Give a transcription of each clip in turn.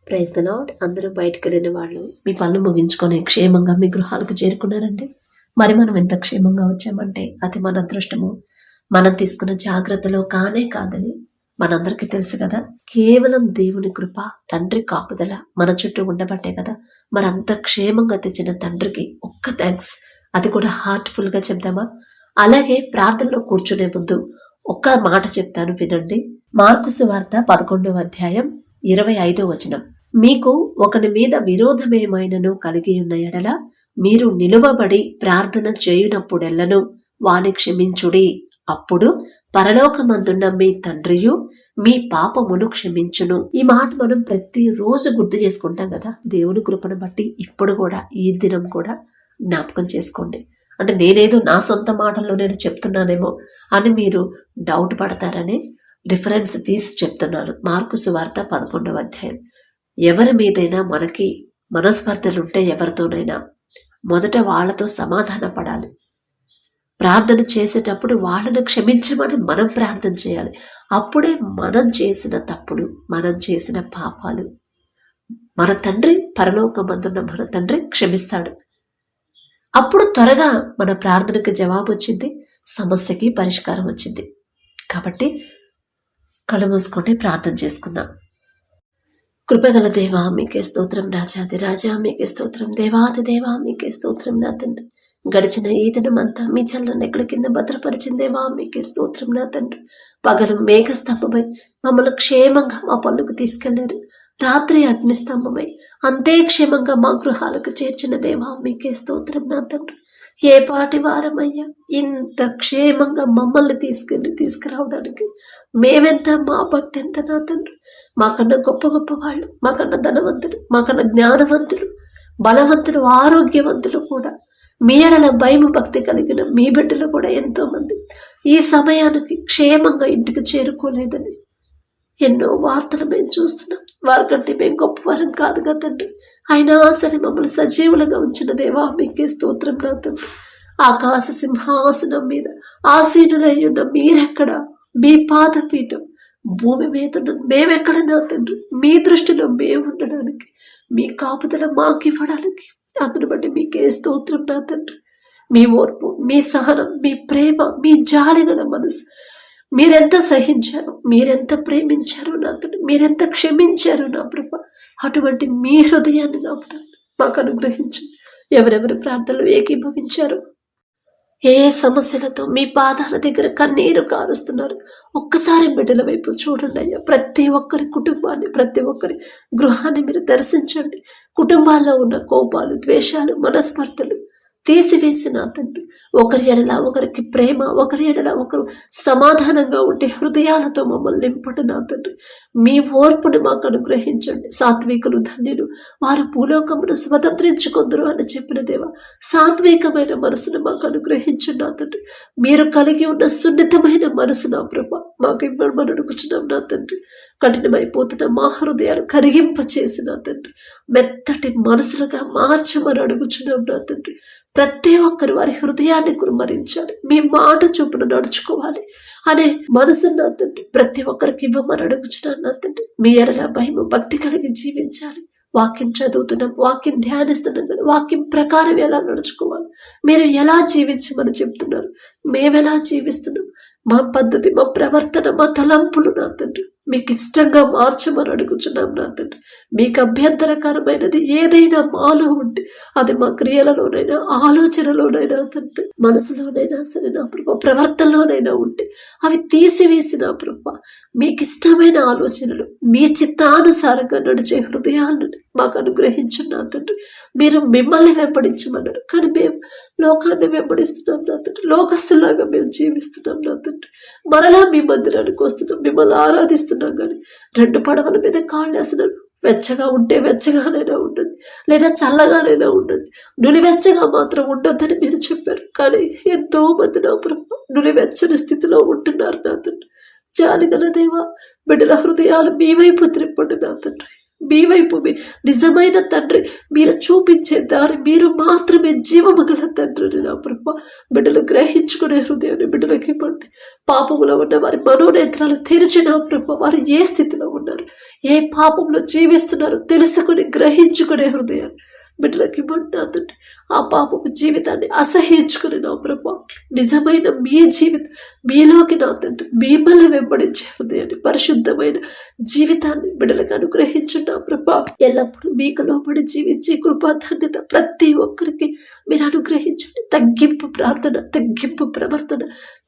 Praise the lord. అందరూ బయటకు వెళ్ళిన వాళ్ళు మీ పనులు ముగించుకొని క్షేమంగా మీ గృహాలకు చేరుకున్నారండి. మరి మనం ఎంత క్షేమంగా వచ్చామంటే అది మన అదృష్టము. మనం తీసుకున్న జాగ్రత్తలో కానే కాదని మనందరికీ తెలుసు కదా. కేవలం దేవుని కృప, తండ్రి కాపుదల మన చుట్టూ ఉండబట్టే కదా మరి అంత క్షేమంగా తెచ్చిన తండ్రికి ఒక్క థ్యాంక్స్. అది కూడా హార్ట్ఫుల్ గా చెప్దామా? అలాగే ప్రార్థనలో కూర్చునే ముందు ఒక్క మాట చెప్తాను వినండి. మార్కు సువార్త 11వ అధ్యాయం 25వ వచనం. మీకు ఒకని మీద విరోధమేమైనను కలిగి ఉన్న ఎడల మీరు నిలువబడి ప్రార్థన చేయునప్పుడెల్లను వాని క్షమించుడి. అప్పుడు పరలోకమందున్న మీ తండ్రియు మీ పాపమును క్షమించును. ఈ మాట మనం ప్రతిరోజు గుర్తు చేసుకుంటాం కదా. దేవుని కృపను బట్టి ఇప్పుడు కూడా ఈ దినం కూడా జ్ఞాపకం చేసుకోండి. అంటే నేనేదో నా సొంత మాటల్లో నేను చెప్తున్నానేమో అని మీరు డౌట్ పడతారని రిఫరెన్స్ తీసి చెప్తున్నాను. మార్కు సువార్త 11వ అధ్యాయం. ఎవరి మీదైనా మనకి మనస్పర్ధలుంటే ఎవరితోనైనా మొదట వాళ్లతో సమాధాన పడాలి. ప్రార్థన చేసేటప్పుడు వాళ్ళను క్షమించమని మనం ప్రార్థన చేయాలి. అప్పుడే మనం చేసిన తప్పులు, మనం చేసిన పాపాలు మన తండ్రి, పరలోకమందున్న మన తండ్రి క్షమిస్తాడు. అప్పుడు త్వరగా మన ప్రార్థనకు జవాబు వచ్చింది, సమస్యకి పరిష్కారం వచ్చింది. కాబట్టి కళ్ళు మూసుకుంటే ప్రార్థన చేసుకుందాం. కృపగల దేవా మీకే స్తోత్రం, రాజాది రాజా మీకే స్తోత్రం, దేవాది దేవా మీకే స్తోత్రం. నా తండ్రి, గడిచిన ఈ దినమంతా మీ చల్లని ఎక్కడ కింద భద్రపరిచిన దేవా మీకే స్తోత్రం. నా తండ్రి, పగలు మేఘస్తంభమై మమ్మల్ని క్షేమంగా మా పనులకు తీసుకెళ్లారు. రాత్రి అగ్నిస్తంభమై అంతే క్షేమంగా మా గృహాలకు చేర్చిన దేవా మీకే స్తోత్రం. నా తండ్రి, ఏ పాటి వారమయ్యా ఇంత క్షేమంగా మమ్మల్ని తీసుకురావడానికి మేమెంత, మా భక్తి ఎంత. నా తండ్రి, మాకన్నా గొప్ప గొప్ప వాళ్ళు, మాకన్నా ధనవంతులు, మాకన్నా జ్ఞానవంతులు, బలవంతులు, ఆరోగ్యవంతులు కూడా, మీ ఎడల భయం భక్తి కలిగిన మీ బిడ్డలు కూడా ఎంతో మంది ఈ సమయానికి క్షేమంగా ఇంటికి చేరుకోలేదని ఎన్నో వార్తలు మేము చూస్తున్నాం. వారికంటే మేము గొప్పవారం కాదు కదా తండ్రి. అయినా సరే మమ్మల్ని సజీవులుగా ఉంచిన దేవా మీకే స్తోత్రం. నా తండ్రి, ఆకాశ సింహాసనం మీద ఆసీనులై ఉన్న మీరెక్కడ, మీ పాదపీఠం భూమి మీద ఉన్న మేమెక్కడ. నా తండ్రి, మీ దృష్టిలో మేము ఉండడానికి, మీ కాపుదల మాకు ఇవ్వడానికి, అందును బట్టి మీకే స్తోత్రం. నా తండ్రి, మీ ఓర్పు, మీ సహనం, మీ ప్రేమ, మీ జాలిగల మనసు, మీరెంత సహించారు, మీరెంత ప్రేమించారు నా తండ్రి, మీరెంత క్షమించారు నా ప్రభ. అటువంటి మీ హృదయాన్ని నా తండ్రి మాకు అనుగ్రహించు. ఎవరెవరి ప్రార్థనలు ఏకీభవించారు, ఏ సమస్యలతో మీ పాదాల దగ్గర కన్నీరు కారుస్తున్నారు, ఒక్కసారి బిడ్డల వైపు చూడండి అయ్యా. ప్రతి ఒక్కరి కుటుంబాన్ని, ప్రతి ఒక్కరి గృహాన్ని మీరు దర్శించండి. కుటుంబాల్లో ఉన్న కోపాలు, ద్వేషాలు, మనస్పర్ధలు తీసివేసి నా తండ్రి ఒకరి ఎడల ఒకరికి ప్రేమ, ఒకరి ఎడల ఒకరు సమాధానంగా ఉండే హృదయాలతో మమ్మల్ని నింపండి. నా తండ్రి, మీ ఓర్పుని మాకు అనుగ్రహించండి. సాత్వికులు ధన్యులు, వారు భూలోకమును స్వతంత్రించుకొందురు అని చెప్పిన దేవా, సాత్వికమైన మనసును మాకు అనుగ్రహించండి. నా తండ్రి, మీరు కలిగి ఉన్న సున్నితమైన మనసు నా ప్రభ మాకు ఇవ్వమని అడుగుచున్నాం. నా తండ్రి, కఠినమైపోతున్న మా హృదయాలు కరిగింపచేసి నా తండ్రి మెత్తటి మనసులుగా మార్చమని అడుగుచున్నాం. నా తండ్రి, ప్రతి ఒక్కరు వారి హృదయాన్ని కుమ్మరించాలి, మీ మాట చొప్పున నడుచుకోవాలి అనే మనసు నా తండ్రి ప్రతి ఒక్కరికి ఇవ్వమని అడుగుచున్నాను. నా తండ్రి, మీ ఎడల భయం భక్తి కలిగి జీవించాలి. వాక్యం చదువుతున్నాం, వాక్యం ధ్యానిస్తున్నాం కదా, వాక్యం ప్రకారం ఎలా నడుచుకోవాలి, మీరు ఎలా జీవించమని చెప్తున్నారు, మేమెలా జీవిస్తున్నాం, మా పద్ధతి, మా ప్రవర్తన, మా తలంపులు నా తండ్రి మీకు ఇష్టంగా మార్చమని అడుగుచున్నాం. నా తండ్రి, మీకు అభ్యంతరకరమైనది ఏదైనా మాలో ఉంటే అది మా క్రియలలోనైనా, ఆలోచనలోనైనా, తండ్రి మనసులోనైనా సరే నా ప్రభ, ప్రవర్తనలోనైనా ఉంటే అవి తీసివేసి నా ప్రభ మీకు ఇష్టమైన ఆలోచనలు, మీ చిత్తానుసారంగా నడిచే హృదయాలను మాకు అనుగ్రహించండి. నా తండ్రి, మీరు మిమ్మల్ని వెంబడించమన్నారు, కానీ మేము లోకాన్ని వెంబడిస్తున్నాం. నా తండ్రి, లోకస్తులాగా మేము జీవిస్తున్నాం. నా తండ్రి, మరలా మీ మందిరానికి వస్తున్నాం, మిమ్మల్ని ఆరాధిస్తున్నాం. కానీ రెండు పడవల మీద కాళ్ళు వేస్తున్నాను. వెచ్చగా ఉంటే వెచ్చగానైనా ఉండండి, లేదా చల్లగానైనా ఉండండి, నులివెచ్చగా మాత్రం ఉండొద్దని మీరు చెప్పారు. కానీ ఎంతో మంది నా ప్రభు నులివెచ్చని స్థితిలో ఉంటున్నారు. నా తండ్రి, జాలిగల దేవా, బిడ్డల హృదయాలు మీ వైపు త్రిప్పండి. నా తండ్రి, మీ వైపు నిజమైన తండ్రి మీరు చూపించే దారి మీరు మాత్రమే జీవము గల తండ్రిని నా ప్రభా. బిడ్డలు గ్రహించుకునే హృదయాన్ని బిడ్డలకి ఇవ్వండి. పాపంలో ఉన్న వారి మనోనేత్రాలు తెరిచి నా ప్రభా, వారు ఏ స్థితిలో ఉన్నారు, ఏ పాపంలో జీవిస్తున్నారో తెలుసుకుని గ్రహించుకునే హృదయాన్ని బిడ్డలకి ఇవ్వండి నా తండ్రి. ఆ పాపపు జీవితాన్ని అసహించుకుని నా ప్రభా, నిజమైన మీ జీవితం మీలోకి నా తండ్రి మిమ్మల్ని వెంబడించే హృదయాన్ని, పరిశుద్ధమైన జీవితాన్ని బిడ్డలకు అనుగ్రహించండి నా ప్రభా. ఎల్లప్పుడూ మీకు లోబడి జీవించే కృపాధన్యత ప్రతి ఒక్కరికి మీరు అనుగ్రహించండి. తగ్గింపు ప్రార్థన, తగ్గింపు ప్రవర్తన,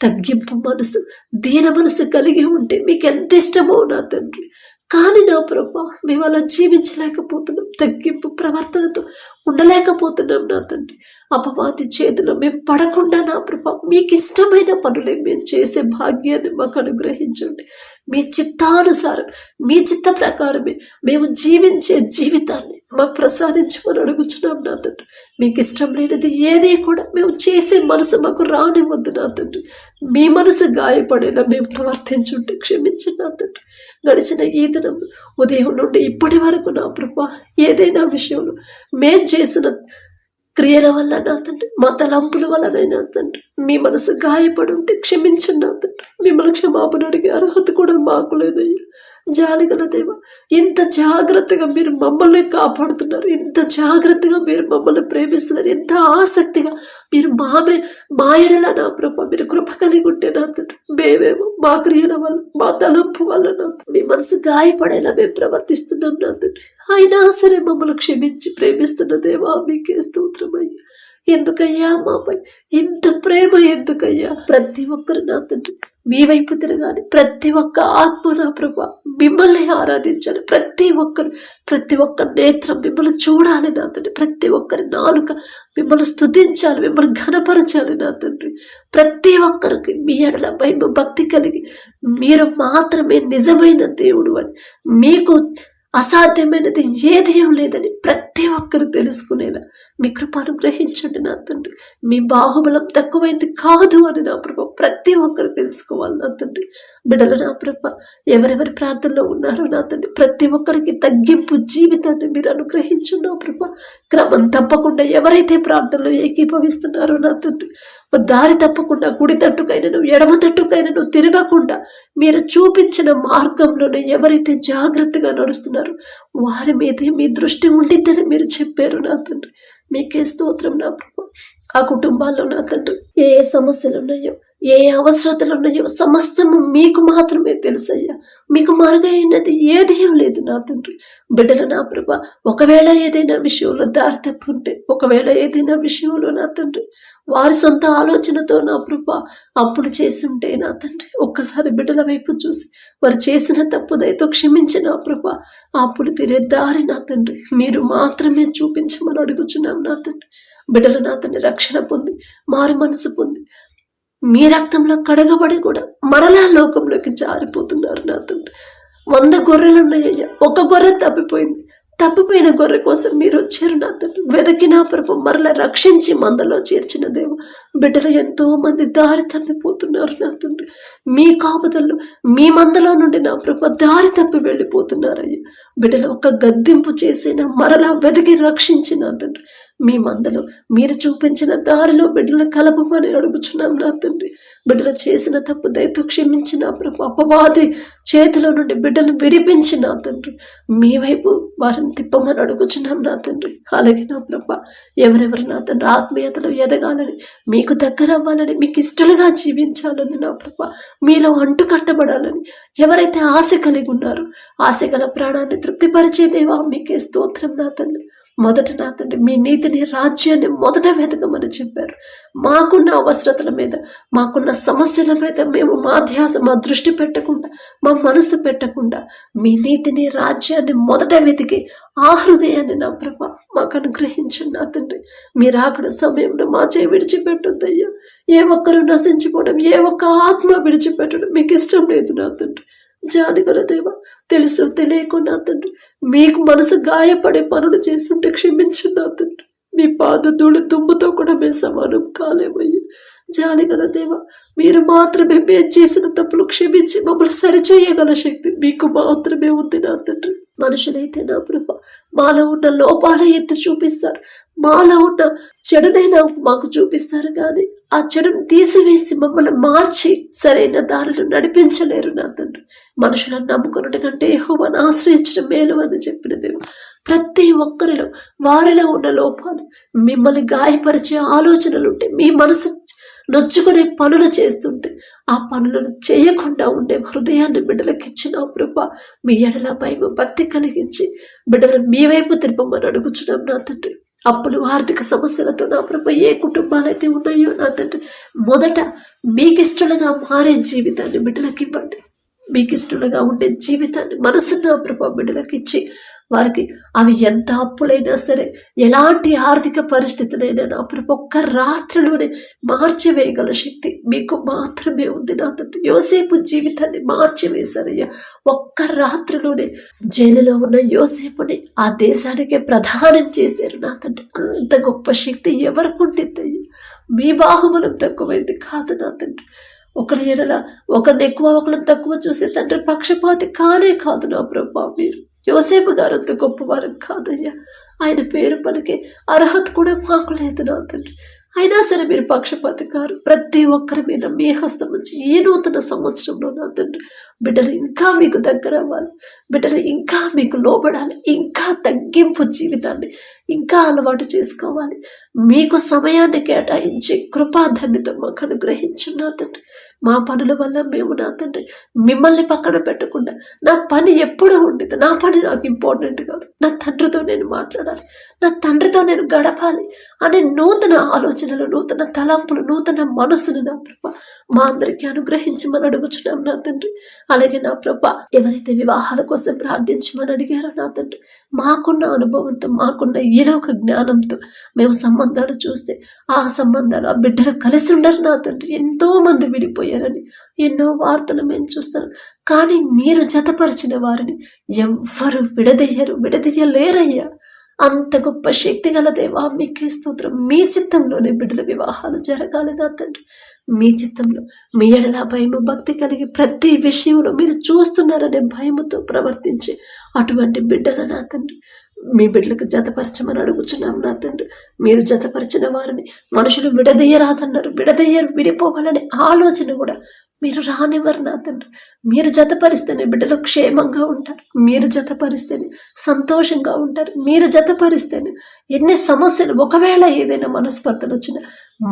తగ్గింపు మనసు, దీన మనసు కలిగి ఉంటే మీకు ఎంత ఇష్టమో నా తండ్రి. కానీ నా ప్రభా, మేము అలా జీవించలేకపోతున్నాం, తగ్గింపు ప్రవర్తనతో ఉండలేకపోతున్నాం నా తండ్రి. అపవాది చేతిలో మేము పడకుండా నా ప్రభా, మీకు ఇష్టమైన పనులే మేము చేసే భాగ్యాన్ని మాకు అనుగ్రహించండి. మీ చిత్తానుసారం, మీ చిత్త ప్రకారమే మేము జీవించే జీవితాన్ని మాకు ప్రసాదించమని అడుగుచున్నాం నా తండ్రి. మీకు ఇష్టం లేనిది ఏది కూడా మేము చేసే మనసు మాకు రానివ్వద్దు నా తండ్రి. మీ మనసు గాయపడేలా మేము ప్రవర్తించుంటే క్షమించండి నా తండ్రి. గడిచిన ఈ దినం ఉదయం నుండి ఇప్పటి వరకు నా ప్రభా, ఏదైనా విషయంలో మేం చేసిన క్రియల వల్ల నా తండ్రి, మా తలంపుల వల్లనైనా తండ్రి మీ మనసు గాయపడి ఉంటే క్షమించండి నా తండ్రి. మిమ్మల్ని క్షమాపణ అడిగే అర్హత కూడా మాకు లేదయ్యా. జాలిగల దేవా, ఇంత జాగ్రత్తగా మీరు మమ్మల్ని కాపాడుతున్నారు, ఇంత జాగ్రత్తగా మీరు మమ్మల్ని ప్రేమిస్తున్నారు, ఎంత ఆసక్తిగా మీరు మా ఎడల నా ప్రభా మీరు కృప కలిగి ఉంటే నా తండ్రి, మేమేమో మా క్రియల వల్ల, మా తలంపు వల్ల నా మీ మనసు గాయపడేలా మేము ప్రవర్తిస్తున్నాం నా తండ్రి. అయినా సరే మమ్మల్ని క్షమించి ప్రేమిస్తున్న దేవా మీకే స్తోత్రమయ్యా. ఎందుకయ్యా మాపై ఇంత ప్రేమ, ఎందుకయ్యా? ప్రతి ఒక్కరు నా తండ్రి మీ వైపు తిరగాలి, ప్రతి ఒక్క ఆత్మ నా ప్రభా మిమ్మల్ని ఆరాధించాలి, ప్రతి ఒక్క నేత్రం మిమ్మల్ని చూడాలి నా తండ్రి, ప్రతి ఒక్కరి నాలుక మిమ్మల్ని స్తుతించాలి, మిమ్మల్ని ఘనపరచాలి నా తండ్రి. ప్రతి ఒక్కరికి మీ ఎడల భయం భక్తి కలిగి మీరు మాత్రమే నిజమైన దేవుడు అని, మీకు అసాధ్యమైనది ఏది లేదని ప్రతి ఒక్కరు తెలుసుకునేలా మీ కృప అనుగ్రహించండి నా తండ్రి. మీ బాహుబలం తక్కువైంది కాదు అని నా ప్రభ ప్రతి ఒక్కరు తెలుసుకోవాలి నా తండ్రి. బిడ్డలు నా ప్రభ ఎవరెవరి ప్రార్థనలో ఉన్నారో నా తండ్రి, ప్రతి ఒక్కరికి తగ్గింపు జీవితాన్ని మీరు అనుగ్రహించండి నా ప్రభ. క్రమం తప్పకుండా ఎవరైతే ప్రార్థనలో ఏకీభవిస్తున్నారో నా తండ్రి, దారి తప్పకుండా కుడి తట్టుకైనను ఎడమ తట్టుకైనను తిరగకుండా మీరు చూపించిన మార్గంలోనే ఎవరైతే జాగ్రత్తగా నడుస్తున్నారో వారి మీదే మీ దృష్టి ఉండిద్దని మీరు చెప్పారు నా తండ్రి. మీకే స్తోత్రం నా ప్రభు. ఆ కుటుంబాల్లో నా తండ్రి ఏ సమస్యలు ఉన్నాయో, ఏ అవసరతలు ఉన్నాయో సమస్తము మీకు మాత్రమే తెలుసయ్యా. మీకు మరుగైనది ఏది లేదు నా తండ్రి. బిడ్డలు నా ప్రభ ఒకవేళ ఏదైనా విషయంలో దారి తప్పుంటే, ఒకవేళ ఏదైనా విషయంలో నా తండ్రి వారి సొంత ఆలోచనతో నా ప్రభ అప్పులు చేస్తుంటే నా తండ్రి, ఒక్కసారి బిడ్డల వైపు చూసి వారు చేసిన తప్పు దయతో క్షమించి నా ప్రభ ఆ అప్పులు తీరే దారి నా తండ్రి మీరు మాత్రమే చూపించమని అడుగుచున్నాం నా తండ్రి. బిడ్డలు నా తండ్రి రక్షణ పొంది మారు మనసు పొంది మీ రక్తంలో కడగబడి కూడా మరలా లోకంలోకి జారిపోతున్నారు నా తండ్రి. 100 గొర్రెలు ఉన్నాయ్యా, ఒక గొర్రె తప్పిపోయిన గొర్రె కోసం మీరు వచ్చారు నా తండ్రి. వెదకిన ప్రభు మరలా రక్షించి మందలో చేర్చిన దేవ. బిడ్డలు ఎంతో మంది దారి తప్పిపోతున్నారు నా తండ్రి. మీ కాపుదల్లో మీ మందలో నుండి నా ప్రభు దారి తప్పి వెళ్ళిపోతున్నారయ్యా. బిడ్డలు ఒక గద్దింపు చేసిన మరలా వెదకి రక్షించి నా తండ్రి మీ మందలో మీరు చూపించిన దారిలో బిడ్డలు కలపమని అడుగుచున్నాం నా తండ్రి. బిడ్డలు చేసిన తప్పు దయతో క్షమించిన ప్రభు అపవాది చేతిలో నుండి బిడ్డను విడిపించి నా తండ్రి మీ వైపు వారిని తిప్పమని అడుగుచున్నాం నా తండ్రి. అలాగే నా ప్రభ ఎవరెవరు నా తండ్రి ఆత్మీయతలో ఎదగాలని, మీకు దగ్గర అవ్వాలని, మీకు ఇష్టలుగా జీవించాలని నా ప్రభ మీలో అంటు కట్టబడాలని ఎవరైతే ఆశ కలిగి ఉన్నారో ఆశ గల ప్రాణాన్ని తృప్తిపరిచే దేవా మీకే స్తోత్రం నా తండ్రి. మొదట నా తండ్రి మీ నీతిని రాజ్యాన్ని మొదట వెతకమని చెప్పారు. మాకున్న అవసరతల మీద, మాకున్న సమస్యల మీద మేము మా దృష్టి పెట్టకుండా, మా మనసు పెట్టకుండా మీ నీతిని రాజ్యాన్ని మొదట వెతికి ఆ హృదయాన్ని నా ప్రభ మాకు అనుగ్రహించండి నా తండ్రి. మీరు అక్కడ సమయంలో మా చేయి విడిచిపెట్టొద్దయ్యా. ఏ ఒక్కరు నశించిపోవడం, ఏ ఒక్క ఆత్మ విడిచిపెట్టడం మీకు ఇష్టం లేదు నా తండ్రి. జాలిగల దేవ, తెలుసు తెలియకు నా తండ్రి మీకు మనసు గాయపడే పనులు చేస్తుంటే క్షమించు నా తండ్రి. మీ పాద ధూళి దుమ్ముతో కూడా మేము సమానం కాలేమయ్యా. జాలిగల దేవ, మీరు మాత్రమే మేము చేసిన తప్పులు క్షమించి మమ్మల్ని సరిచేయగల శక్తి మీకు మాత్రమే ఉంది నా తండ్రి. మనుషులైతే నా ప్రభా మాలో ఉన్న లోపాల ఎత్తి చూపిస్తారు, మాలో ఉన్న చెడునైనా మాకు చూపిస్తారు, కానీ ఆ చెడును తీసివేసి మమ్మల్ని మార్చి సరైన దారిలో నడిపించలేరు నా తండ్రి. మనుషులను నమ్ముకున్నట్టు కంటే యెహోవాను ఆశ్రయించడం మేలు అని చెప్పిన దేవుడు ప్రతి ఒక్కరిలో వారిలో ఉన్న లోపాలు, మిమ్మల్ని గాయపరిచే ఆలోచనలు ఉంటే, మీ మనసు నొచ్చుకునే పనులు చేస్తుంటే ఆ పనులను చేయకుండా ఉండే హృదయాన్ని బిడ్డలకు ఇచ్చిన ప్రభా మీ ఎడల భయం భక్తి కలిగించి బిడ్డలను మీ వైపు తిరపమని అడుగుచున్నాం నా తండ్రి. అప్పులు ఆర్థిక సమస్యలతో నా ప్రభ ఏ కుటుంబాలైతే ఉన్నాయో నా తండ్రి మొదట మీకిష్టలుగా మారే జీవితాన్ని బిడ్డలకు ఇవ్వండి. మీకు ఇష్టలుగా ఉండే జీవితాన్ని మనసు నా ప్రభ బిడ్డలకు ఇచ్చి వారికి అవి ఎంత అప్పులైనా సరే, ఎలాంటి ఆర్థిక పరిస్థితులైనా నా ప్రభు ఒక్క రాత్రిలోనే మార్చివేయగల శక్తి మీకు మాత్రమే ఉంది నా తండ్రి. యోసేపు జీవితాన్ని మార్చివేశారయ్యా. ఒక్క రాత్రిలోనే జైలులో ఉన్న యోసేపుని ఆ దేశానికే ప్రధానం చేశారు నా తండ్రి. అంత గొప్ప శక్తి ఎవరికి ఉంటుందయ్యా? మీ బాహుబలం తక్కువైంది కాదు నా తండ్రి. ఒకరి ఎడల ఒకరిని ఎక్కువ ఒకరిని తక్కువ చూసే తండ్రి పక్షపాతి కానే కాదు నా ప్రభా. మీరు యోసేపు గారు అంత గొప్పవారు కాదయ్యా. ఆయన పేరు పలికే అర్హత కూడా మాకు లేదు నా తండ్రి. అయినా సరే మీరు పక్షపాతి గారు. ప్రతి ఒక్కరి మీద మీ హస్తం నుంచి ఈ నూతన సంవత్సరంలో నా తండ్రి బిడ్డలు ఇంకా మీకు దగ్గర అవ్వాలి, బిడ్డలు ఇంకా మీకు లోబడాలి, ఇంకా తగ్గింపు జీవితాన్ని ఇంకా అలవాటు చేసుకోవాలి. మీకు సమయాన్ని కేటాయించి కృపాధన్యత మాకు అనుగ్రహించు నా తండ్రి. మా పనుల వల్ల మేము నా తండ్రి మిమ్మల్ని పక్కన పెట్టకుండా, నా పని ఎప్పుడు ఉండేది, నా పని నాకు ఇంపార్టెంట్ కాదు, నా తండ్రితో నేను మాట్లాడాలి, నా తండ్రితో నేను గడపాలి అనే నూతన ఆలోచనలు, నూతన తలంపులు, నూతన మనసును నా ప్రభ మా అందరికీ అనుగ్రహించమని అడుగుచున్నాం నా తండ్రి. అలాగే నా ప్రభ ఎవరైతే వివాహాల కోసం ప్రార్థించమని అడిగారో నా తండ్రి మాకున్న అనుభవంతో, మాకున్న ఈలోక జ్ఞానంతో మేము సంబంధాలు చూస్తే ఆ సంబంధాలు ఆ బిడ్డలు కలిసి ఉండరు నా తండ్రి. ఎంతో మంది విడిపోయారని ఎన్నో వార్తలు మేము చూస్తున్నాం. కానీ మీరు జతపరిచిన వారిని ఎవ్వరు విడదీయలేరయ్యా. అంత గొప్ప శక్తి గల దేవా మీకే స్తోత్రం. మీ చిత్తంలోనే బిడ్డల వివాహాలు జరగాలి నా తండ్రి. మీ చిత్తంలో మీ ఎడల భయము భక్తి కలిగి ప్రతి విషయంలో మీరు చూస్తున్నారనే భయముతో ప్రవర్తించి అటువంటి బిడ్డల నా తండ్రి మీ బిడ్డలకు జతపరచమని అడుగుచున్నాం నా తండ్రి. మీరు జతపరిచిన వారిని మనుషులు విడదీయరాదన్నారు, విడిపోవాలనే ఆలోచన కూడా మీరు రానివ్వరు నా తండ్రి. మీరు జతపరిస్తేనే బిడ్డలు క్షేమంగా ఉంటారు, మీరు జతపరిస్తేనే సంతోషంగా ఉంటారు, మీరు జతపరిస్తేనే ఎన్ని సమస్యలు ఒకవేళ ఏదైనా మనస్పర్ధలు వచ్చినా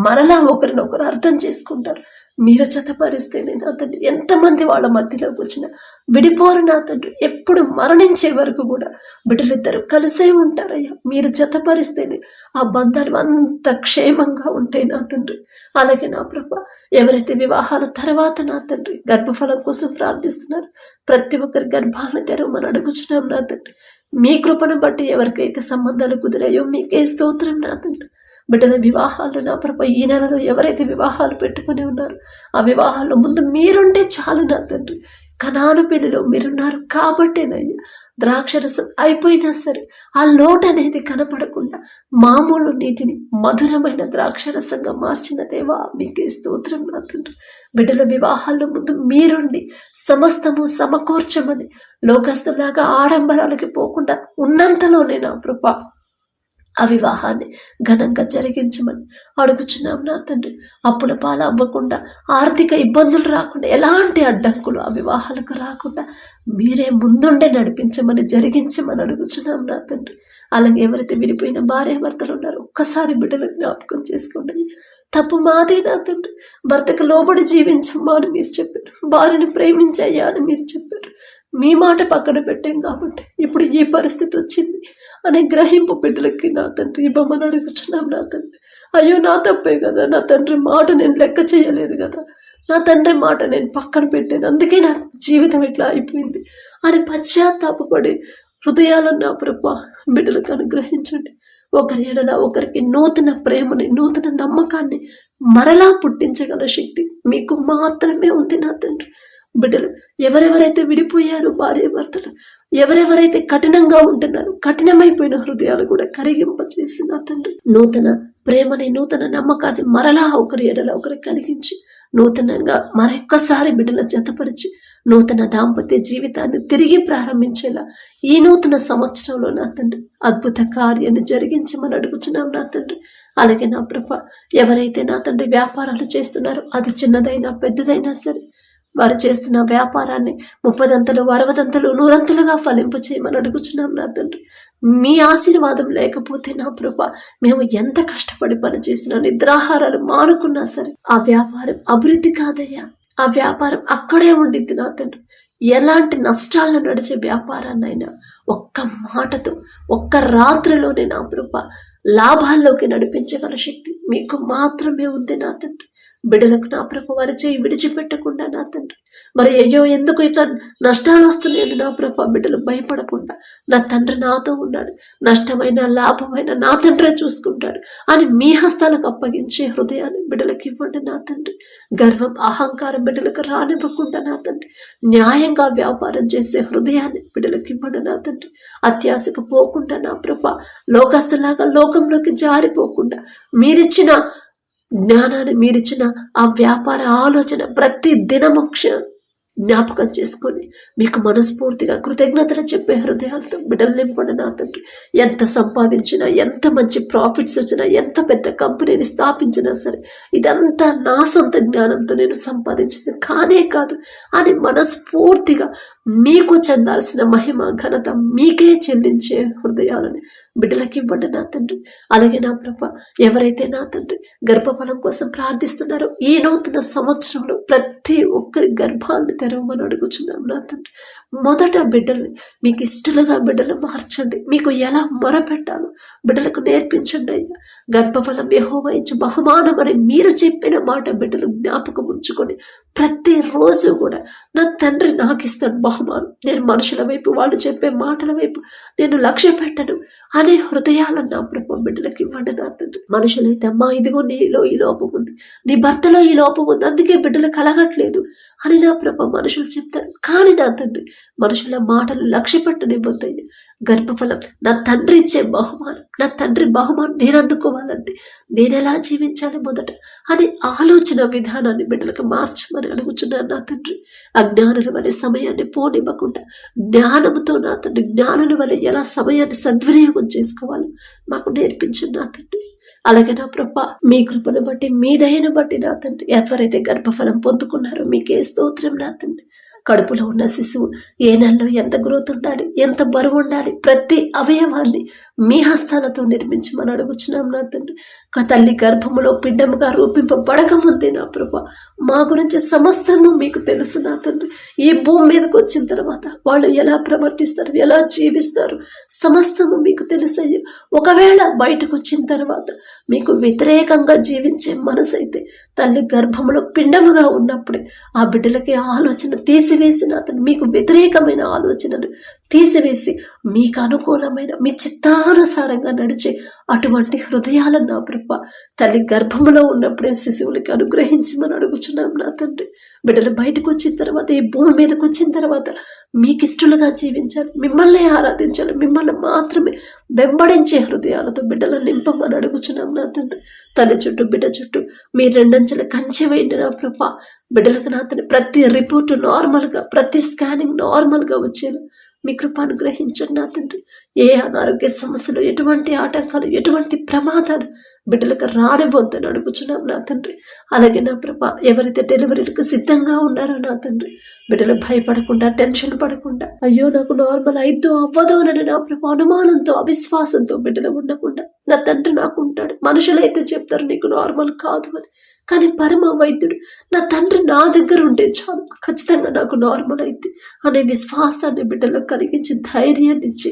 మరలా ఒకరినొకరు అర్థం చేసుకుంటారు. మీరు జతపరిస్తేనే నా తండ్రి ఎంతమంది వాళ్ళ మధ్యలోకి వచ్చినా విడిపోరు నా తండ్రి. ఎప్పుడు మరణించే వరకు కూడా బిడ్డలిద్దరు కలిసే ఉంటారయ్యా. మీరు జతపరిస్తేనే ఆ బంధాలు అంత క్షేమంగా ఉంటాయి నా తండ్రి. అలాగే నా ప్రభా ఎవరైతే వివాహాల తర్వాత నా తండ్రి గర్భఫలం కోసం ప్రార్థిస్తున్నారు, ప్రతి ఒక్కరి గర్భాలను తెరవమని అడుగుచున్నాం నా తండ్రి. మీ కృపను బట్టి ఎవరికైతే సంబంధాలు కుదిరాయో మీకే స్తోత్రం నా తండ్రి. బిడ్డల వివాహాలు నా ప్రభా ఈ నెలలో ఎవరైతే వివాహాలు పెట్టుకుని ఉన్నారో ఆ వివాహాల్లో ముందు మీరుంటే చాలు నా తండ్రి. కనాను పెళ్లిలో మీరున్నారు కాబట్టేనయ్యా ద్రాక్షరసం అయిపోయినా సరే ఆ లోటు అనేది కనపడకుండా మామూలు నీటిని మధురమైన ద్రాక్షరసంగా మార్చిన దేవా మీకే స్తోత్రం నా తండ్రి. బిడ్డల వివాహాల్లో ముందు మీరుండి సమస్తము సమకూర్చమని లోకస్తులాగా ఆడంబరాలకి పోకుండా ఉన్నంతలోనే నా ప్రభా ఆ వివాహాన్ని ఘనంగా జరిగించమని అడుగుచున్నాం నా తండ్రి. అప్పుల పాలు అవ్వకుండా, ఆర్థిక ఇబ్బందులు రాకుండా, ఎలాంటి అడ్డంకులు ఆ వివాహాలకు రాకుండా మీరే ముందుండే నడిపించమని జరిగించమని అడుగుచున్నాం నా తండ్రి. అలాగే ఎవరైతే విడిపోయిన భార్య భర్తలు ఉన్నారో ఒక్కసారి బిడ్డలు జ్ఞాపకం చేసుకోండి. తప్పు మాదే నా తండ్రి. భర్తకు లోబడి జీవించమ్మా అని మీరు చెప్పారు, భార్యని ప్రేమించయ్యా అని మీరు చెప్పారు. మీ మాట పక్కన పెట్టాం కాబట్టి ఇప్పుడు ఈ పరిస్థితి వచ్చింది అనే గ్రహింపు బిడ్డలకి నా తండ్రి ఇవ్వమని అడుగుచున్నాం నా తండ్రి. అయ్యో నా తప్పే కదా, నా తండ్రి మాట నేను లెక్క చేయలేదు కదా, నా తండ్రి మాట నేను పక్కన పెట్టాను, అందుకే నా జీవితం ఇట్లా అయిపోయింది అని పశ్చాత్తాపపడి హృదయాలను నా ప్రభా బిడ్డలకు అనుగ్రహించండి. ఒకరి ఎడల ఒకరికి నూతన ప్రేమని, నూతన నమ్మకాన్ని మరలా పుట్టించగల శక్తి మీకు మాత్రమే ఉంది నా తండ్రి. బిడ్డలు ఎవరెవరైతే విడిపోయారో భార్య భర్తలు, ఎవరెవరైతే కఠినంగా ఉంటున్నారో కఠినమైపోయిన హృదయాలు కూడా కరిగింపచేసి నా తండ్రి నూతన ప్రేమని, నూతన నమ్మకాన్ని మరలా ఒకరి ఎడల ఒకరికి కలిగించి నూతనంగా మరొక్కసారి బిడ్డల జతపరిచి నూతన దాంపత్య జీవితాన్ని తిరిగి ప్రారంభించేలా ఈ నూతన సంవత్సరంలో నా తండ్రి అద్భుత కార్యాన్ని జరిగించమని అడుగుచున్నాం నా తండ్రి. అలాగే నా ప్రభ ఎవరైతే నా తండ్రి వ్యాపారాలు చేస్తున్నారో అది చిన్నదైనా పెద్దదైనా సరే వారు చేస్తున్న వ్యాపారాన్ని 30దంతలు 60దంతలు 100ంతలుగా ఫలింపు చేయమని అడుగుచున్నాం నా తండ్రి. మీ ఆశీర్వాదం లేకపోతే నా ప్రభ మేము ఎంత కష్టపడి పని చేసినా నిద్రాహారాలు మానుకున్నా సరే ఆ వ్యాపారం అభివృద్ధి కాదయ్యా. ఆ వ్యాపారం అక్కడే ఉండిద్ది నా తండ్రి. ఎలాంటి నష్టాల్లో నడిచే వ్యాపారాన్నైనా ఒక్క మాటతో ఒక్క రాత్రిలోనే నా ప్రభ లాభాల్లోకి నడిపించగల శక్తి మీకు మాత్రమే ఉంది నా తండ్రి. బిడ్డలకు నా ప్రభ వారి చేయి విడిచిపెట్టకుండా నా తండ్రి మరి అయ్యో ఎందుకు ఇట్లా నష్టాలు వస్తున్నాయని నా ప్రభ బిడ్డలు భయపడకుండా నా తండ్రి నాతో ఉన్నాడు, నష్టమైన లాభమైన నా తండ్రే చూసుకుంటాడు అని మీ హస్తాలకు అప్పగించే హృదయాన్ని బిడ్డలకు ఇవ్వండి నా తండ్రి. గర్వం అహంకారం బిడ్డలకు రానివ్వకుండా నా తండ్రి న్యాయంగా వ్యాపారం చేసే హృదయాన్ని బిడ్డలకు ఇవ్వండి నా తండ్రి. అత్యాశకు పోకుండా నా ప్రభ లోకస్తులాగా లోకంలోకి జారిపోకుండా మీరిచ్చిన జ్ఞానాన్ని మీరిచ్చిన ఆ వ్యాపార ఆలోచన ప్రతి దినమక్ష జ్ఞాపకం చేసుకొని మీకు మనస్ఫూర్తిగా కృతజ్ఞతలు చెప్పే హృదయాలతో బిడ్డలు నింపండి నా తండ్రి. ఎంత సంపాదించినా ఎంత మంచి ప్రాఫిట్స్ వచ్చినా ఎంత పెద్ద కంపెనీని స్థాపించినా సరే ఇదంతా నా సొంత జ్ఞానంతో నేను సంపాదించింది కానే కాదు అని మనస్ఫూర్తిగా మీకు చెందాల్సిన మహిమ ఘనత మీకే చెల్లించే హృదయాలని బిడ్డలకి ఇవ్వండి నా తండ్రి. అలాగే నా ప్రభ ఎవరైతే నా తండ్రి గర్భఫలం కోసం ప్రార్థిస్తున్నారో ఈ నూతన సంవత్సరంలో ప్రతి ఒక్కరి గర్భాన్ని తెరవమని అడుగుచున్నాం నా తండ్రి. మొదట బిడ్డల్ని మీకు ఇష్టలుగా బిడ్డలు మార్చండి. మీకు ఎలా మొరపెట్టాలో బిడ్డలకు నేర్పించండి అయ్యా. గర్భఫలం యెహోవా ఇచ్చు బహుమానం అని మీరు చెప్పిన మాట బిడ్డలు జ్ఞాపకం ఉంచుకొని ప్రతిరోజు కూడా నా తండ్రి నాకు ఇస్తాడు బహుమానం, నేను మనుషుల వైపు వాళ్ళు చెప్పే మాటల వైపు నేను లక్ష్య పెట్టను అనే హృదయాలను నా ప్రభు బిడ్డలకు ఇవ్వండి నా తండ్రి. మనుషులైతే అమ్మా ఇదిగో నీలో ఈ లోపం ఉంది, నీ భర్తలో ఈ లోపం ఉంది, అందుకే బిడ్డలు కలగట్లేదు అని నా ప్రభు మనుషులు చెప్తారు. కానీ నా తండ్రి మనుషుల మాటలు లక్ష్య పెట్టనివ్వద్దయ్య. గర్భఫలం నా తండ్రి ఇచ్చే బహుమానం, నా తండ్రి బహుమానం నేను అందుకోవాలంటే నేను ఎలా జీవించాలి మొదట అని ఆలోచన విధానాన్ని బిడ్డలకు మార్చమని అడుగుచున్నాను నా తండ్రి. అజ్ఞానుల వలె సమయాన్ని పోనివ్వకుండా జ్ఞానముతో నా తండ్రి జ్ఞానుల వలె ఎలా సమయాన్ని సద్వినియోగం చేసుకోవాలో మాకు నేర్పించండి నా తండ్రి. అలాగే నా ప్రభ మీ కృపను బట్టి మీ దయను బట్టి నా తండ్రి ఎవరైతే గర్భఫలం పొందుకున్నారో మీకే స్తోత్రం నా తండ్రి. కడుపులో ఉన్న శిశువు ఏ నెలలో ఎంత గ్రోత్ ఉండాలి, ఎంత బరువు ఉండాలి, ప్రతి అవయవాన్ని మీ హస్తాలతో నిర్మించమని అడుగుచున్నాం నా తండ్రి. తల్లి గర్భములో పిండముగా రూపింపబడకముందే నా ప్రభ మా గురించి సమస్తము మీకు తెలుసు నా తండ్రి. ఈ భూమి మీదకి వచ్చిన తర్వాత వాళ్ళు ఎలా ప్రవర్తిస్తారు, ఎలా జీవిస్తారు సమస్తము మీకు తెలుసయ్యో. ఒకవేళ బయటకు వచ్చిన తర్వాత మీకు వ్యతిరేకంగా జీవించే మనసు అయితే తల్లి గర్భములో పిండముగా ఉన్నప్పుడే ఆ బిడ్డలకి ఆలోచన తీసివేసిన అతను మీకు వ్యతిరేకమైన ఆలోచనలు తీసివేసి మీకు అనుకూలమైన మీ చిత్తానుసారంగా నడిచే అటువంటి హృదయాలను నా ప్రభ తల్లి గర్భములో ఉన్నప్పుడే శిశువులకి అనుగ్రహించమని అడుగుచున్నాం నా తండ్రి. బిడ్డలు బయటకు వచ్చిన తర్వాత ఈ భూమి మీదకి వచ్చిన తర్వాత మీకు ఇష్టలుగా జీవించాలి, మిమ్మల్ని ఆరాధించాలి, మిమ్మల్ని మాత్రమే వెంబడించే హృదయాలతో బిడ్డలు నింపమని అడుగుచున్నాం నా తండ్రి. తల్లి చుట్టూ బిడ్డ చుట్టూ మీ రెండంచెల కంచె వేయండి నా ప్రభ. బిడ్డలకు నా తండ్రి ప్రతి రిపోర్టు నార్మల్గా, ప్రతి స్కానింగ్ నార్మల్గా వచ్చేలా మీ కృప అనుగ్రహించండి నా తండ్రి. ఏ అనారోగ్య సమస్యలు, ఎటువంటి ఆటంకాలు, ఎటువంటి ప్రమాదాలు బిడ్డలకు రానివ్వద్దని అడుగుచున్నాం నా తండ్రి. అలాగే నా ప్రభ ఎవరైతే డెలివరీలకు సిద్ధంగా ఉన్నారో నా తండ్రి బిడ్డలు భయపడకుండా, టెన్షన్ పడకుండా అయ్యో నాకు నార్మల్ అయిద్దో అవ్వదో అని నా ప్రభ అనుమానంతో, అవిశ్వాసంతో బిడ్డలు ఉండకుండా నా తండ్రి నాకు ఉంటాడు. మనుషులైతే చెప్తారు నీకు నార్మల్ కాదు అని, కానీ పరమ వైద్యుడు నా తండ్రి నా దగ్గర ఉంటే చాలు, ఖచ్చితంగా నాకు నార్మల్ అయింది అనే విశ్వాసాన్ని బిడ్డలో కలిగించి ధైర్యాన్ని ఇచ్చి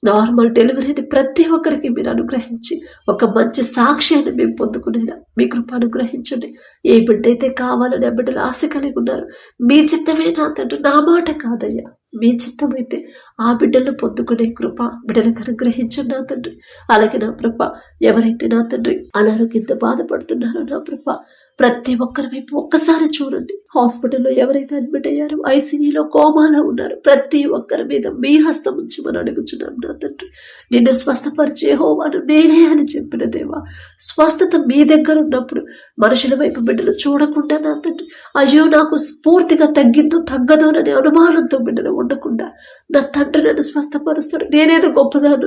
నార్మల్ డెలివరీని ప్రతి ఒక్కరికి మీరు అనుగ్రహించి ఒక మంచి సాక్ష్యాన్ని మేము పొందుకునేలా మీ కృప అనుగ్రహించండి. ఏ బిడ్డ అయితే కావాలని ఆ బిడ్డలు ఆశ కలిగి ఉన్నారు మీ చిత్తమే నా తండ్రి, నా మాట కాదయ్యా, మీ చిత్తమైతే ఆ బిడ్డలను పొందుకునే కృప బిడ్డలకు అనుగ్రహించండి నా తండ్రి. అలాగే నా ప్రభ ఎవరైతే నా తండ్రి అనారోగ్యంతో బాధపడుతున్నారో నా ప్రభ ప్రతి ఒక్కరి వైపు ఒక్కసారి చూడండి. హాస్పిటల్లో ఎవరైతే అడ్మిట్ అయ్యారో, ఐసీయూలో కోమాలో ఉన్నారు, ప్రతి ఒక్కరి మీద మీ హస్తం ఉంచమని అడుగుచున్నాం నా తండ్రి. నిన్ను స్వస్థపరిచే హోవాను నేనే అని చెప్పిన దేవా, స్వస్థత మీ దగ్గర ఉన్నప్పుడు మనుషుల వైపు బిడ్డలు చూడకుండా నా తండ్రి, అయ్యో నాకు పూర్తిగా తగ్గిందో తగ్గదోననే అనుమానంతో బిడ్డలు ఉండకుండా నా తండ్రి నన్ను స్వస్థపరుస్తాడు. నేనేదో గొప్పదాను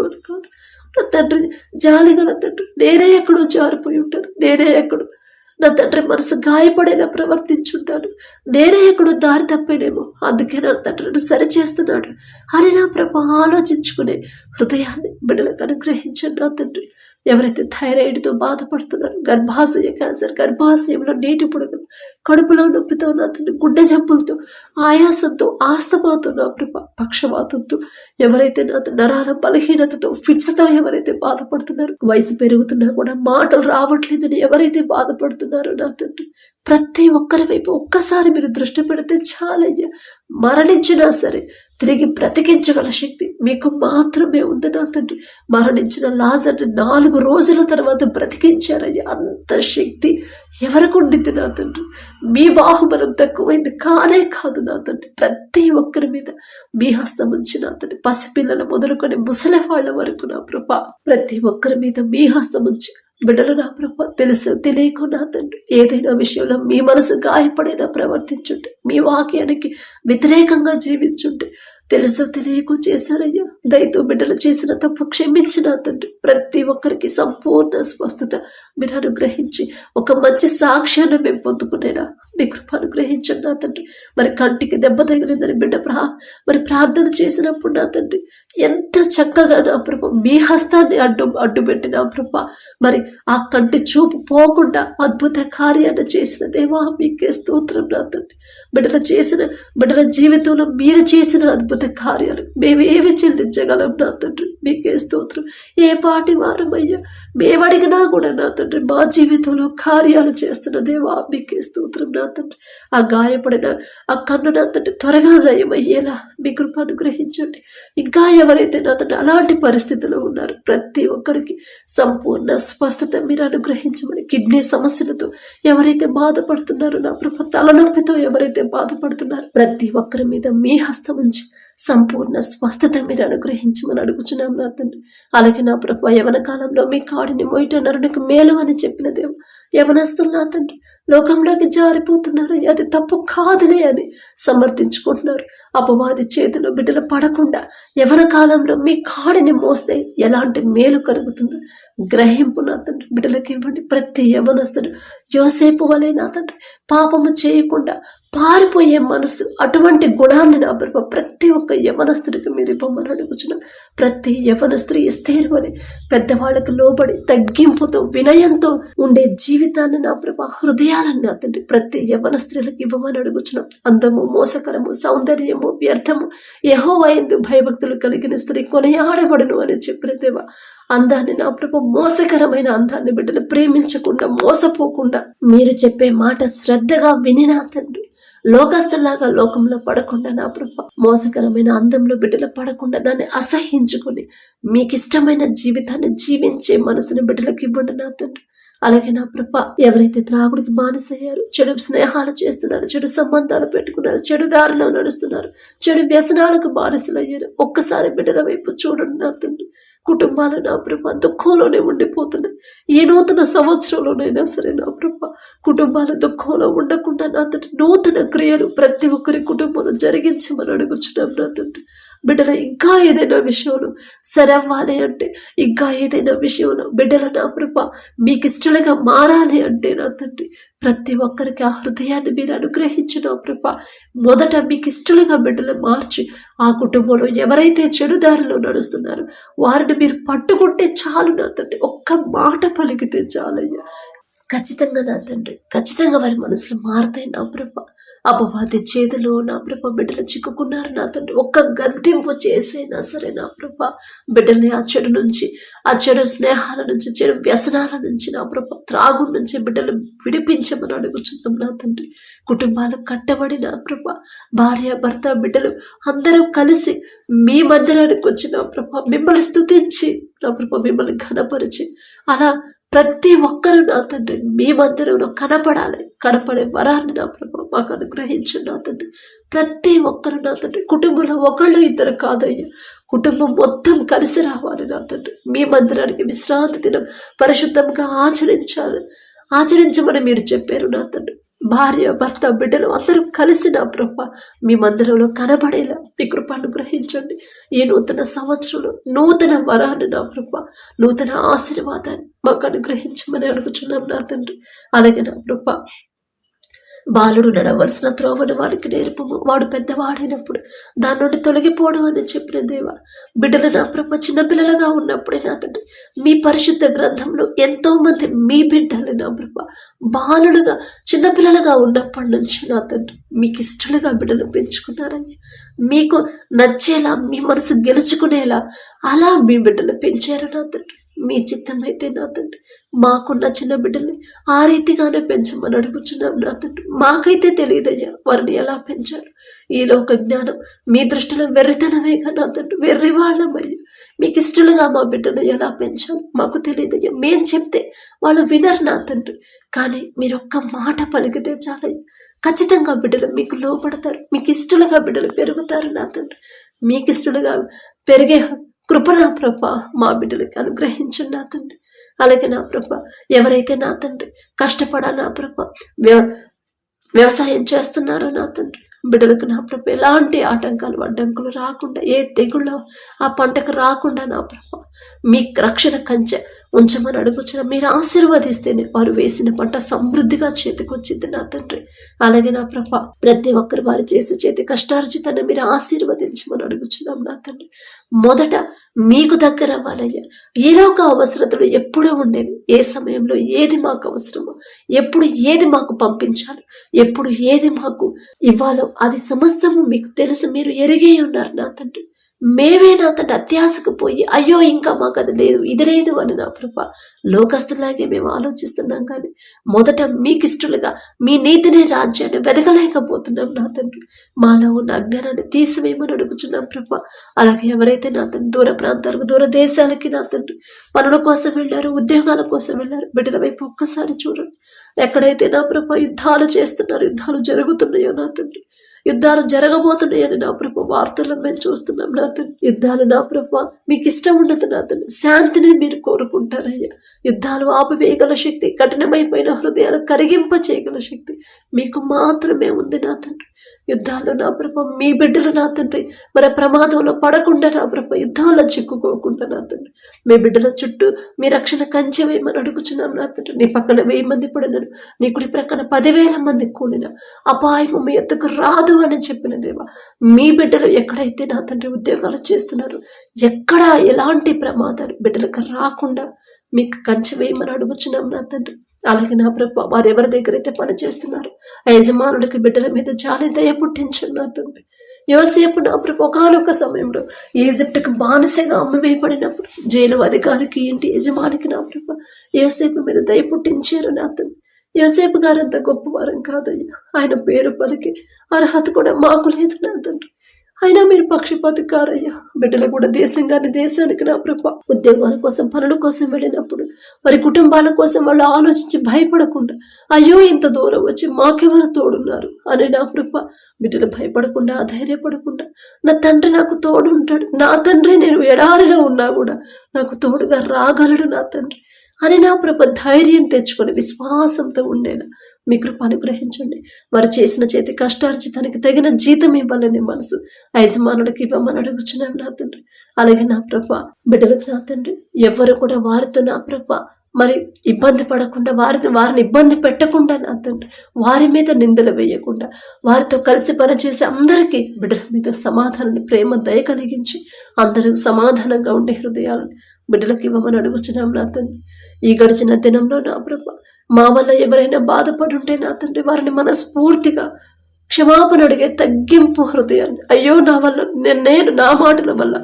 అని కాదు నా తండ్రి, జాలిగల తండ్రి. నేనే ఎక్కడో జారిపోయి ఉంటాను, నేనే ఎక్కడో నా తండ్రి మనసు గాయపడేలా ప్రవర్తించుంటాను, నేనే ఎక్కడో దారి తప్పేనేమో, అందుకే నా తండ్రి నన్ను సరిచేస్తున్నాడు అని నా ప్రభు ఆలోచించుకునే హృదయాన్ని బిడ్డలకు అనుగ్రహించండి నా తండ్రి. ఎవరైతే థైరాయిడ్తో బాధపడుతున్నారో, గర్భాశయ క్యాన్సర్, గర్భాశయంలో నీటి పొడుగు, కడుపులో నొప్పితో నా తండ్రి, గుండె జబ్బులతో, ఆయాసంతో, ఆస్తమాతో నా ప్రభ, పక్షవాతంతో, ఎవరైతే నా నరాల బలహీనతతో, ఫిట్స్తో ఎవరైతే బాధపడుతున్నారో, వయసు పెరుగుతున్నా కూడా మాటలు రావట్లేదని ఎవరైతే బాధపడుతున్నారో నా తండ్రి, ప్రతి ఒక్కరి వైపు ఒక్కసారి మీరు దృష్టి పెడితే చాలయ్యా. మరణించినా సరే తిరిగి బ్రతికించగల శక్తి మీకు మాత్రమే ఉంది నా తండ్రి. మరణించిన లాజర్ని 4 రోజుల తర్వాత బ్రతికించారయ్యా. అంత శక్తి ఎవరికి ఉండింది నా తండ్రి? మీ బాహుబలం తక్కువైంది కానే కాదు నా తండ్రి. ప్రతి ఒక్కరి మీద మీ హస్తం ఉంచి నా తండ్రి, పసిపిల్లలు మొదలుకొని ముసలి వాళ్ళ వరకు నా ప్రభా, ప్రతి ఒక్కరి మీద మీ హస్తం ఉంచి బిడ్డలు నా ప్రభా, తెలుసు తెలియకు నా తండ్రి, ఏదైనా విషయంలో మీ మనసు గాయపడైనా ప్రవర్తించుంటే, మీ వాక్యానికి వ్యతిరేకంగా జీవించుంటే, తెలుసు తెలియకు చేశారయ్యా. దయతో బిడ్డలు చేసిన తప్పు క్షమించిన తండ్రి, ప్రతి ఒక్కరికి సంపూర్ణ స్వస్థత మీరు అనుగ్రహించి ఒక మంచి సాక్ష్యాన్ని మేము పొందుకునేలా మీ కృప అనుగ్రహించండి నా తండ్రి. మరి కంటికి దెబ్బ తగిలిందని బిడ్డ మరి ప్రార్థన చేసినప్పుడు నా తండ్రి, ఎంత చక్కగా నా ప్రభ మీ హస్తాన్ని అడ్డు పెట్టిన ప్రభ, మరి ఆ కంటి చూపు పోకుండా అద్భుత కార్యాన్ని చేసిన దేవా మీకే స్తోత్రం నా తండ్రి. బిడ్డల జీవితంలో మీరు చేసిన అద్భుత కార్యాలు మేమేమి చెల్లించగలం నా తండ్రి, మీకే స్తోత్రం. ఏ పాటి వారమయ్యా, మేమడిగినా కూడా నా తండ్రి మా జీవితంలో కార్యాలు చేస్తున్న దేవా మీకే స్తోత్రం నా తండ్రి. ఆ గాయపడిన ఆ కన్ను నా తండ్రి త్వరగా నయమయ్యేలా మీ కృప అనుగ్రహించండి. ఇంకా ఎవరైతే నా తండ్రి అలాంటి పరిస్థితుల్లో ఉన్నారు, ప్రతి ఒక్కరికి సంపూర్ణ స్వస్థత మీరు అనుగ్రహించమని. కిడ్నీ సమస్యలతో ఎవరైతే బాధపడుతున్నారో నా ప్రభ, తలనొప్పితో ఎవరైతే బాధపడుతున్నారో, ప్రతి ఒక్కరి మీద మీ హస్తం ఉంచి సంపూర్ణ స్వస్థత మీరు అనుగ్రహించమని అడుగుచున్నాం నా తండ్రి. అలాగే నా ప్రభు, యవన కాలంలో మీ కాడిని మోయట నరునికి మేలు అని చెప్పిన దేవ, యవనస్తులు నా తండ్రి లోకంలోకి జారిపోతున్నారు, అది తప్పు కాదులే అని సమర్థించుకుంటున్నారు. అపవాది చేతిలో బిడ్డలు పడకుండా యవన కాలంలో మీ కాడిని మోస్తే ఎలాంటి మేలు కలుగుతుందో గ్రహింపు నా తండ్రి బిడ్డలకి ఇవ్వండి. ప్రతి యవనస్తుడు యోసేపు వలె నా తండ్రి పాపము చేయకుండా పారిపోయే మనసు, అటువంటి గుణాన్ని నా ప్రభ ప్రతి ఒక్క యవనస్తుడికి మీరు ఇవ్వమని అడుగుచున్నాం. ప్రతి యవనస్తుడు ఎస్తేరు వలె పెద్దవాళ్ళకు లోబడి తగ్గింపుతో వినయంతో ఉండే జీవితాన్ని నా ప్రభ, హృదయాలను నా తండ్రి ప్రతి యవనస్త్రీలకు ఇవ్వమని అడుగుచున్నాం. అందము, మోసకరము, సౌందర్యము, వ్యర్థము, యెహోవా యందు భయభక్తులు కలిగిన స్త్రీ కొనియాడబడును అని చెప్పిన దేవా, అందాన్ని నా ప్రభు, మోసకరమైన అందాన్ని బిడ్డలు ప్రేమించకుండా, మోసపోకుండా మీరు చెప్పే మాట శ్రద్ధగా విని నా తండ్రి, లోకస్తులాగా లోకంలో పడకుండా నా ప్రభు, మోసకరమైన అందంలో బిడ్డలు పడకుండా దాన్ని అసహించుకుని మీకు ఇష్టమైన జీవితాన్ని జీవించే మనసుని బిడ్డలకు ఇవ్వండి నా తండ్రి. అలాగే నా ప్రభ, ఎవరైతే త్రాగుడికి బానిసయ్యారు, చెడు స్నేహాలు చేస్తున్నారు, చెడు సంబంధాలు పెట్టుకున్నారు, చెడు దారిలో నడుస్తున్నారు, చెడు వ్యసనాలకు బానిసలయ్యారు, ఒక్కసారి బిడ్డల వైపు చూడండి నా తండ్రి. కుటుంబాలు నా ప్రభ దుఃఖంలోనే ఉండిపోతున్నాయి. ఈ నూతన సంవత్సరంలోనైనా సరే నా ప్రభ, కుటుంబాలు దుఃఖంలో ఉండకుండా నా తండ్రి నూతన క్రియలు ప్రతి ఒక్కరి కుటుంబంలో జరిగించమని అడుగుచున్నాం నా తండ్రి. బిడ్డల ఇంకా ఏదైనా విషయంలో సరవ్వాలి అంటే, ఇంకా ఏదైనా విషయంలో బిడ్డల నా ప్రభ మీకు ఇష్టలుగా మారాలి అంటే నా తండ్రి, ప్రతి ఒక్కరికి ఆ హృదయాన్ని మీరు అనుగ్రహించిన నా ప్రభ, మొదట మీకు ఇష్టలుగా బిడ్డలు మార్చి ఆ కుటుంబంలో ఎవరైతే చెడు దారిలో నడుస్తున్నారో వారిని మీరు పట్టుకుంటే చాలు నా తండ్రి. ఒక్క మాట పలికితే చాలయ్యా, ఖచ్చితంగా నా తండ్రి, ఖచ్చితంగా వారి మనసులు మారుతాయి నా ప్రభ. అపవాది చేతిలో నా ప్రభ బిడ్డలు చిక్కుకున్నారు నా తండ్రి, ఒక్క గద్దింపు చేసైనా సరే నా ప్రభ బిడ్డల్ని ఆ చెడు నుంచి, ఆ చెడు స్నేహాల నుంచి, చెడు వ్యసనాల నుంచి నా ప్రభ, త్రాగు నుంచి బిడ్డలు విడిపించమని అడుగుచున్నాం నా తండ్రి. కుటుంబాలు కట్టబడి నా ప్రభ, భార్య భర్త బిడ్డలు అందరూ కలిసి మీ మందిరానికి వచ్చి నా ప్రభ మిమ్మల్ని స్తుతించి నా ప్రభ మిమ్మల్ని ఘనపరిచి అలా ప్రతి ఒక్కరు నా తండ్రి మీ మందిరంలో కనపడే వరాన్ని నా ప్రభా మాకు అనుగ్రహించు నా తండ్రి. ప్రతి ఒక్కరు నా తండ్రి కుటుంబంలో ఒకళ్ళు ఇద్దరు కాదయ్యా, కుటుంబం మొత్తం కలిసి రావాలి నా తండ్రి. మీ మందిరానికి విశ్రాంతి దినం పరిశుద్ధంగా ఆచరించమని మీరు చెప్పారు నా తండ్రి. భార్య భర్త బిడ్డలు అందరూ కలిసి నా ప్రభా మీ మందిరంలో కనబడేలా మీ కృప అనుగ్రహించండి. ఈ నూతన సంవత్సరంలో నూతన వరాన్ని నా ప్రభా, నూతన ఆశీర్వాదాన్ని మాకు అనుగ్రహించమని అడుగుచున్నాం నా తండ్రి. అలాగే నా ప్రభా బాలుడు నడవలసిన త్రోవను వారికి నేర్పము, వాడు పెద్దవాడైనప్పుడు దాని నుండి తొలగిపోవడం అని చెప్పిన దేవా, బిడ్డలు నా ప్రభ చిన్నపిల్లలుగా ఉన్నప్పుడే నా తండ్రి మీ పరిశుద్ధ గ్రంథంలో ఎంతో మంది మీ బిడ్డలు నా ప్రభ బాలుడుగా చిన్నపిల్లలుగా ఉన్నప్పటి నుంచి నా తండ్రి మీకు ఇష్టలుగా బిడ్డలు పెంచుకున్నారని, మీకు నచ్చేలా మీ మనసు గెలుచుకునేలా అలా మీ బిడ్డలు పెంచారు నా తండ్రి. మీ చిత్తమైతే నా తండ్రి మాకున్న చిన్న బిడ్డల్ని ఆ రీతిగానే పెంచమని అడుగుచున్నాం నా తండ్రి. మాకైతే తెలియదయ్యా వారిని ఎలా పెంచారు. ఈ లోక జ్ఞానం మీ దృష్టిలో వెర్రితనమేగా నా తండ్రి, వెర్రి వాళ్ళమయ్యా. మీకు ఇష్టలుగా మా బిడ్డను ఎలా పెంచాలి మాకు తెలియదయ్యా. మేం చెప్తే వాళ్ళు వినరు నా తండ్రి, కానీ మీరు ఒక్క మాట పలికితే చాలయ్యా, ఖచ్చితంగా బిడ్డలు మీకు లోపడతారు. మీకు ఇష్టలుగా బిడ్డలు పెరుగుతారు నా తండ్రి. మీకు ఇష్టలుగా పెరిగే కృప నా ప్రభ మా బిడ్డలకి అనుగ్రహించండి నా తండ్రి. అలాగే నా ప్రభ ఎవరైతే నా తండ్రి కష్టపడా నా ప్రభ వ్యవసాయం చేస్తున్నారో నా తండ్రి బిడ్డలకు నా ప్రభ ఎలాంటి ఆటంకాలు అడ్డంకులు రాకుండా, ఏ తెగుళ్ళ ఆ పంటకు రాకుండా నా ప్రభ మీ రక్షణ కంచె ఉంచమని అడుగుచిన మీరు ఆశీర్వదిస్తేనే వారు వేసిన పంట సమృద్ధిగా చేతికొచ్చింది నా తండ్రి. అలాగే నా ప్రభ ప్రతి ఒక్కరు వారు చేసే చేతి కష్టార్జితాన్ని మీరు ఆశీర్వదించమని అడుగుచున్నాం నా తండ్రి. మొదట మీకు దగ్గర అవ్వాలయ్యా. ఈలోక అవసరతలు ఎప్పుడూ ఉండేవి. ఏ సమయంలో ఏది మాకు అవసరమో, ఎప్పుడు ఏది మాకు పంపించాలి, ఎప్పుడు ఏది మాకు ఇవ్వాలో అది సమస్తము మీకు తెలుసు, మీరు ఎరిగే ఉన్నారు నా తండ్రి. మేమే నా తండ్రి అత్యాశకు పోయి అయ్యో ఇంకా మాకు అది లేదు ఇది లేదు అని నా ప్రభ లోకస్తులాగే మేము ఆలోచిస్తున్నాం, కానీ మొదట మీకు ఇష్టలుగా మీ నీతిని రాజ్యాన్ని వెదగలేకపోతున్నాం నా తండ్రి. మాలో ఉన్న అజ్ఞానాన్ని తీసివేయమని అడుగుచున్నాం ప్రభ. అలాగే ఎవరైతే నా తండ్రి దూర ప్రాంతాలకు దూర దేశాలకి నా తండ్రి పనుల కోసం వెళ్ళారు, ఉద్యోగాల కోసం వెళ్ళారు, బిడ్డల వైపు ఒక్కసారి చూడండి. ఎక్కడైతే నా ప్రభ యుద్ధాలు చేస్తున్నారు, యుద్ధాలు జరుగుతున్నాయో నా తండ్రి, యుద్ధాలు జరగబోతున్నాయని నా ప్రభ వార్తల్లో మేము చూస్తున్నాం నా తండ్రి. యుద్ధాలు నా ప్రభ మీకు ఇష్టం ఉండదు నా తండ్రి, శాంతిని మీరు కోరుకుంటారయ్యా. యుద్ధాలు ఆపివేయగల శక్తి, కఠినమైపోయిన హృదయాలు కరిగింప చేయగల శక్తి మీకు మాత్రమే ఉంది నా తండ్రి. యుద్ధాలు నా ప్రభ మీ బిడ్డలు నా తండ్రి మన ప్రమాదంలో పడకుండా నా ప్రభ యుద్ధాల్లో చిక్కుకోకుండా నా తండ్రి మీ బిడ్డల చుట్టూ మీ రక్షణ కంచె వేయమని అడుగుచున్నాం నా తండ్రి. నీ పక్కన 1000 మంది పడినను, నీ కుడి ప్రక్కన 10,000 మంది కూలిన అపాయము మీ ఎత్తుకు రాదు అని చెప్పిన దేవా, మీ బిడ్డలు ఎక్కడైతే నా తండ్రి ఉద్యోగాలు చేస్తున్నారు, ఎక్కడ ఎలాంటి ప్రమాదాలు బిడ్డలకు రాకుండా మీకు కంచె వేయమని అడుగుచున్నాం నా తండ్రి. అలాగే నా ప్రభ వారు ఎవరి దగ్గర అయితే పని చేస్తున్నారు ఆ యజమానుడికి బిడ్డల మీద జాలి దయ పుట్టించండి నా తండ్రి. యోసేపు నా ప్రభ ఒకనొక సమయంలో ఈజిప్ట్కి బానిసగా అమ్మివేయబడినప్పుడు జైలు అధికారికి ఇంటి యజమానికి నా ప్రభ యోసేపు మీద దయ పుట్టించారు నా తండ్రి. యోసేపు గారు అంత గొప్పవారం కాదయ్యా, ఆయన పేరు పలికి అర్హత కూడా మాకు లేదు నా తండ్రి. అయినా మీరు పక్షపాతి కారయ్యా. బిడ్డలు కూడా దేశానికి నా ప్రభ ఉద్యోగాల కోసం పనుల కోసం వెళ్ళినప్పుడు వారి కుటుంబాల కోసం వాళ్ళు ఆలోచించి భయపడకుండా అయ్యో ఇంత దూరం వచ్చి మాకెవరు తోడున్నారు అని నా ప్రభ బిడ్డలు భయపడకుండా అధైర్యపడకుండా నా తండ్రి నాకు తోడు ఉంటాడు, నా తండ్రి నేను ఎడారిలో ఉన్నా కూడా నాకు తోడుగా రాగలడు నా తండ్రి అని నా ప్రభ ధైర్యం తెచ్చుకొని విశ్వాసంతో ఉండేలా మీ కృప అనుగ్రహించండి. వారు చేసిన చేతి కష్టార్జితానికి తగిన జీతం ఇవ్వాలని మనసు యజమానుడికి ఇవ్వమని అడుగుచున్నాం నా తండ్రి. అలాగే నా ప్రభ బిడ్డలకు నా తండ్రి ఎవరు కూడా వారితో నా ప్రభ మరి ఇబ్బంది పడకుండా వారిని ఇబ్బంది పెట్టకుండా నా తండ్రి వారి మీద నిందలు వేయకుండా వారితో కలిసి పనిచేసే అందరికీ బిడ్డల మీద సమాధానాన్ని ప్రేమ దయ కలిగించి అందరూ సమాధానంగా ఉండే హృదయాలను బిడ్డలకు ఇవ్వమని అడుగుచున్నాం నా తండ్రి. ఈ గడిచిన దినంలో నా ప్రభ మా వల్ల ఎవరైనా బాధపడుంటే నా తండ్రి వారిని మనస్ఫూర్తిగా క్షమాపణ అడిగే తగ్గింపు హృదయాన్ని, అయ్యో నా వల్ల నేను నా మాటల వల్ల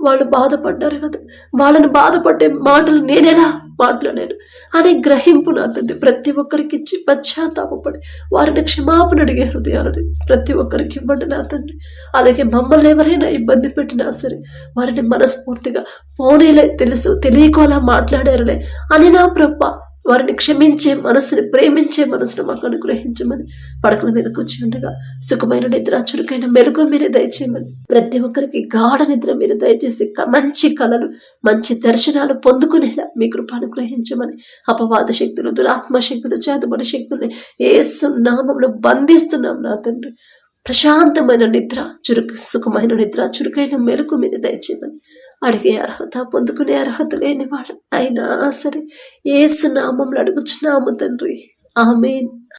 వాళ్ళు బాధపడ్డారు కదా, వాళ్ళని బాధపడ్డే మాటలు నేనెలా మాట్లాడాను అనే గ్రహింపు నా తండ్రి ప్రతి ఒక్కరికి ఇచ్చి పశ్చాత్తాపడి వారిని క్షమాపణ అడిగే హృదయాలని ప్రతి ఒక్కరికి ఇవ్వండి నా తండ్రి. అలాగే మమ్మల్ని ఎవరైనా ఇబ్బంది పెట్టినా సరే వారిని మనస్ఫూర్తిగా పోనీలే తెలుసు తెలియకోలా మాట్లాడారులే అని నా ప్రభ వారిని క్షమించే మనసుని, ప్రేమించే మనసును మాకు అనుగ్రహించమని, పడకల మీద కూర్చుండగా సుఖమైన నిద్ర, చురుకైన మెలుగు మీరు దయచేయమని, ప్రతి ఒక్కరికి గాఢ నిద్ర మీరు దయచేసి మంచి కళలు, మంచి దర్శనాలు పొందుకునేలా మీ కృప అనుగ్రహించమని, అపవాద శక్తులు, దురాత్మ శక్తులు, చేతబడి శక్తుల్ని యేసు నామములో బంధిస్తున్నాం నా తండ్రి. ప్రశాంతమైన నిద్ర, సుఖమైన నిద్ర, చురుకైన మెలకు మీరు దయచేయమని, అడిగే అర్హత, పొందుకునే అర్హత లేని వాళ్ళు అయినా సరే యేసు నామములో అడుగుచున్నాము తండ్రి. ఆమేన్.